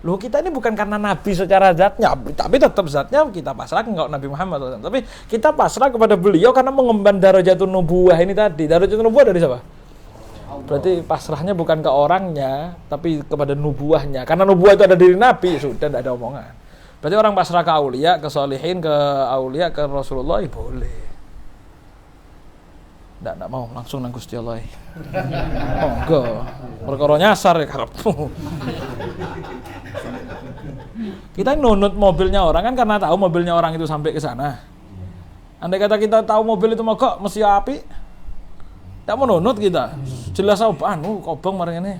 Loh, kita ini bukan karena Nabi secara zatnya, tapi tetap zatnya kita pasrah ke Nabi Muhammad SAW. Tapi kita pasrah kepada beliau karena mengemban darajatun nubuwah ini tadi. Darajatun nubuwah dari siapa? Berarti pasrahnya bukan ke orangnya, tapi kepada nubuahnya. Karena nubuah itu ada diri Nabi, sudah tidak ada omongan. Berarti orang pasrah ke aulia, ke solihin, ke aulia, ke Rasulullah, boleh. Tidak mau, langsung nang Gusti Allah. Oh enggak, perkara nyasar ya karepmu. Kita nunut mobilnya orang kan karena tahu mobilnya orang itu sampai ke sana. Andai kata kita tahu mobil itu mogok mesti api, Ndak mau nunut kita. Jelas anu kobong marang ngene.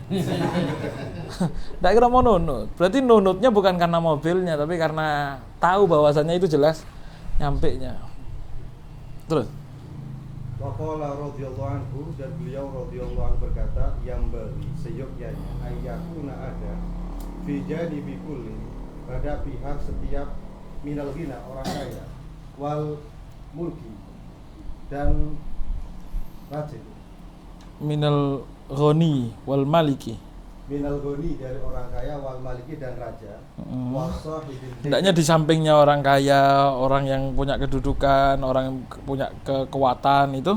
Ndak kira mau nunut. Berarti nunutnya bukan karena mobilnya, tapi karena tahu bahwasannya itu jelas nyampenya. Terus Waqala radhiyallahu anhu, dan beliau radhiyallahu anhu berkata, yang bagi seyogyanya ayyakuna ada fi janibi kulli, pada pihak setiap minal ghina, orang kaya, wal mulki, dan raja. minal ghani wal maliki. Minal ghani, dari orang kaya, wal maliki, dan raja. Wasahibil Hendaknya di sampingnya orang kaya, orang yang punya kedudukan, orang yang punya kekuatan itu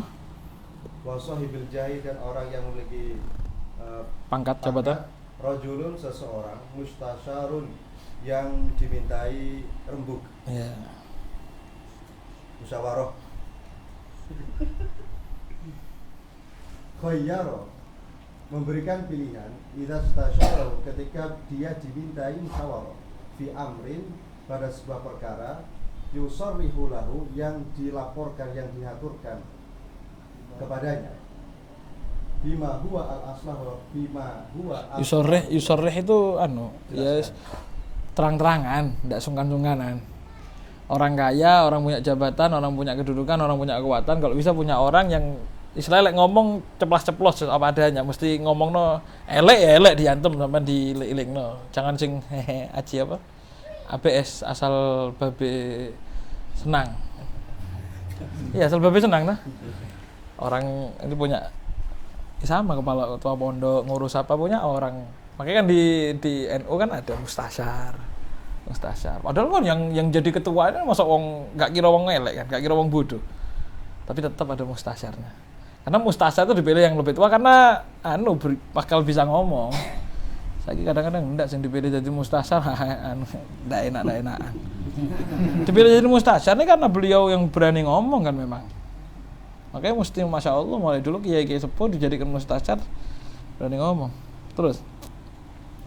wasahibil jahi, dan orang yang memiliki pangkat jabatan. Rajulun, seseorang, mustasyarun, yang dimintai rembuk, Ya. musyawarah. Khayyaro, memberikan pilihan, idza stasyara, ketika dia dimintai musyawarah, fi amrin, pada sebuah perkara, yusarrihu lahu, yang dilaporkan, yang diaturkan kepadanya, bima huwa al-aslah wa bima huwa Yusoreh itu ya terang-terangan, tidak sungkan-sungkanan. Orang kaya, orang punya jabatan, orang punya kedudukan, orang punya kekuatan, kalau bisa punya orang yang istilahnya ngomong ceplas-ceplos apa adanya, mesti ngomong elek ya elek diantem sampai diilik jangan sing hehe aji apa ABS asal babe senang. Iya, asal babe senang nah. Orang ini punya sama kepala ketua pondok ngurus apa punya orang. Makanya kan di NU kan ada mustasyar. Padahal kan yang jadi ketua ini masa wong enggak kira wong elek kan, enggak kira wong bodoh. Tapi tetap ada mustasyarnya. Karena mustasyar itu dipilih yang lebih tua karena bakal bisa ngomong. Saiki kadang-kadang enggak sing dipilih jadi mustasyar enggak enak-enakan. Dipilih jadi mustasyar ini karena beliau yang berani ngomong kan memang. Makanya mesti Masya Allah mulai dulu kiai-kiai sepuh dijadikan mustasyar berani ngomong. Terus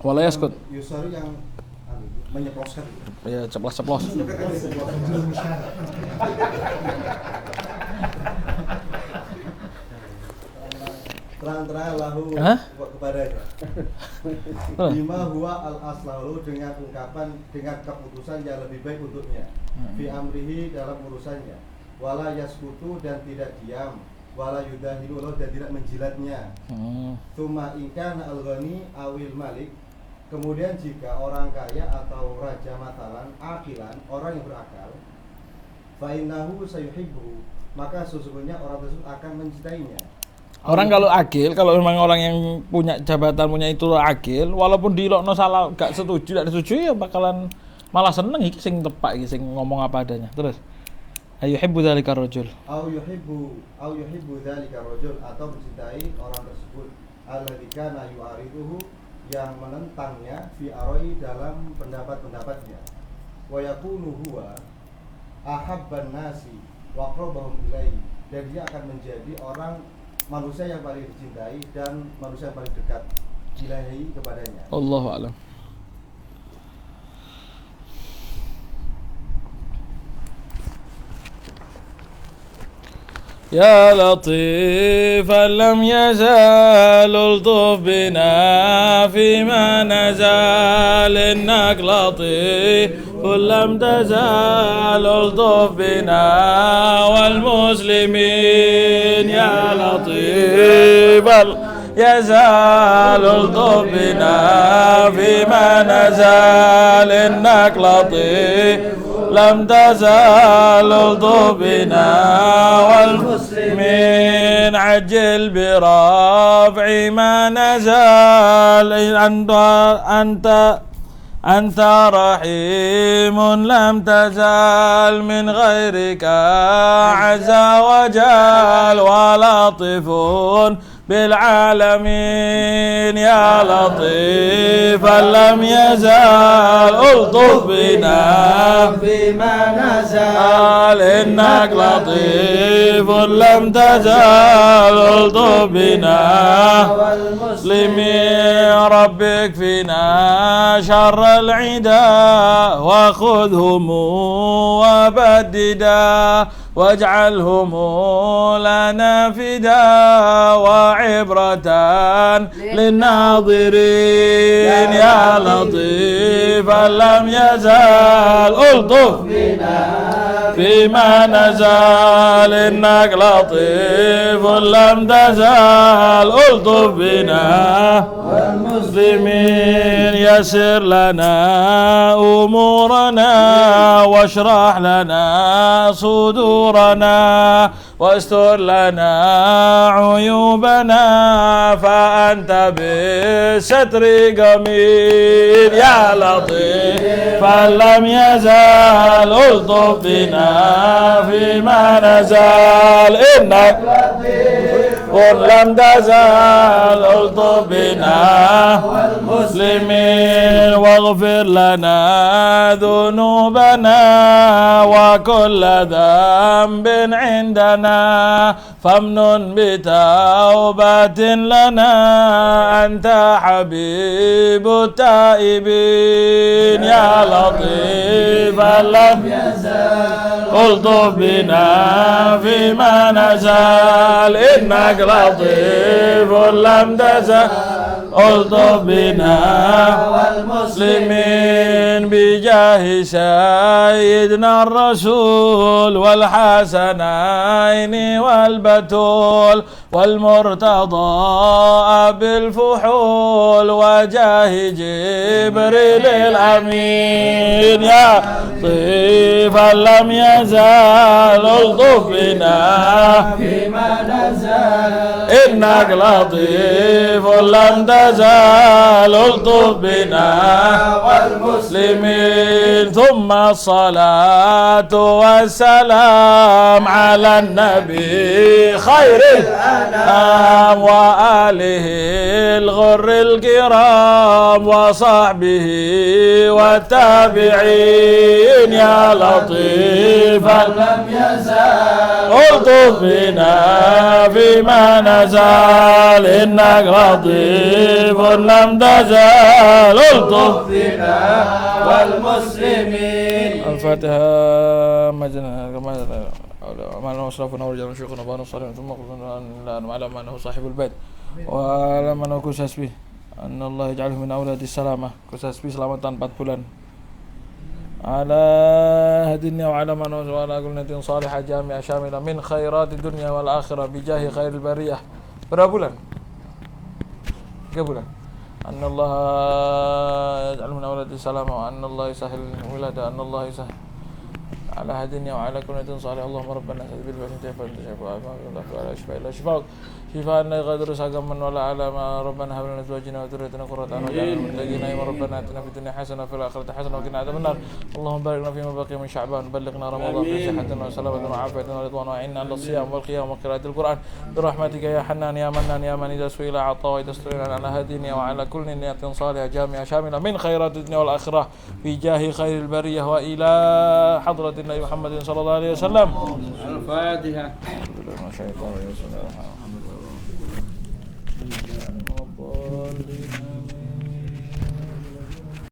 wala yaskut. Yusari yang menyeploskan. Ya ceplos-ceplos. Terang-terang lahu kepadanya. Bima huwa al-aslahu, dengan ungkapan, dengan keputusan yang lebih baik untuknya. Fi amrihi, dalam urusannya. Wala yaskutu, dan tidak diam. Wala yudahilu, dan tidak menjilatnya. Tsumma ingkana al-ghani awil malik, kemudian jika orang kaya atau raja matalan, akilan, orang yang berakal, fa innahu sayuhibbu, maka sesungguhnya orang tersebut akan mencintainya. Orang kalau agil, kalau memang orang yang punya jabatan, punya itu agil, walaupun dilokno salah, gak setuju, tidak setuju ya bakalan malah seneng iki sing tepak iki sing ngomong apa adanya. Terus ayuhibbu dzalika rajul. Au yuhibbu dzalika rajul, atau mencintai orang tersebut, alladzi kana yu'ariduhu, yang menentangnya, fi aroi, dalam pendapat-pendapatnya. Wa yakunu huwa ahabban nasi wa aqrabahum ilaihi, dan dia akan menjadi orang manusia yang paling dicintai dan manusia yang paling dekat ilahi kepadanya. Allahu a'lam. يا لطيفا لم يزال الطف بنا فيما نزال إنك لطيف لم تزال الطف بنا والمسلمين يا لطيف يزال الطف بنا فيما نزال إنك لطيف لم تزال الطف بنا والمسلمين عجل برفع ما نزال أنت رحيم لم تزال من غيرك عز وجل ولطيف بالعالمين يا لطيفا لم يزال الطف بنا بما نزل إنك لطيف لم تزال ألطف بنا والمسلمين رب اكفنا شر العدا وخذهم وبددا واجعلهم لنا فدا وعبرة للناظرين يا لطيفا لم يزال ألطف فيما نزال إنك لطيف لم تزال ألطف بنا والمسلمين يسر لنا أمورنا واشرح لنا صدورنا واستر لنا عيوبنا فأنت بالستر جميل يا لطيف فلم يزال ألطف بنا فيما نزال إنك لم تزال ألطف بنا والمسلمين واغفر لنا ذنوبنا وكل ذنب عندنا فامنن بتوبة لنا أنت حبيب التائبين يا لطيف لم يزال ألطف بنا فيما نزال إنك لطيف لم تزل ألطف بنا والمسلمين بجاه سيدنا الرسول والحسنين والبتول والمرتضى بالفحول وجاه جبريل الأمين يا طيفا لم يزال ألطف بنا فيما نزال إنك لطيف لم تزال ألطف بنا والمسلمين ثم الصلاة والسلام على النبي خير الأنام وآله الغر الكرام وصحبه والتابعين يا لطيفا لم يزال ألطف بنا فيما نزال إنك لطيف لم تزال ألطف بنا والمسلمين الفاتحة مجنى ما أشرفنا ورجال شيخنا بان الصالحين ثم قلنا أن نعلم أنه صاحب البيت وعلم أنه كساسبي أن الله يجعله من أولاد السلامة كساسبي selamatan 4 bulan على هدينا وعلى من وعلى كل نية صالحة جامعة شاملة من خيرات الدنيا والآخرة بجاه خير البرية. Berapa bulan? 3 bulan. أن الله يجعل من أولاد السلامة وأن الله يسهل الولادة أن الله يسهل على هدينا وعلى كل نية صالحة. اللهم ربنا سبيل الفتن وعلى شفاء لا شفاء شفاء لا يغادر سقما ولا علما. ربنا هب لنا أزواجنا وذريتنا قرة أعين واجعلنا للمتقين إماما. ربنا آتنا في الدنيا حسنة وفي الآخرة حسنة وقنا عذاب النار. اللهم بارك لنا فيما بقي من شعبان بلغنا رمضان في صحة وسلامة وعافية ورضوان وعنا على الصيام والقيام وقراءة القرآن برحمتك يا حنان يا منان يا من إذا سئل أعطى وإذا استعين على هدينا وعلى كل نية صالحة جامعة شاملة من خيرات الدنيا والآخرة في جاه خير البرية وإلى حضرة النبي محمد صلى الله عليه وسلم. الفاتحة. الضالين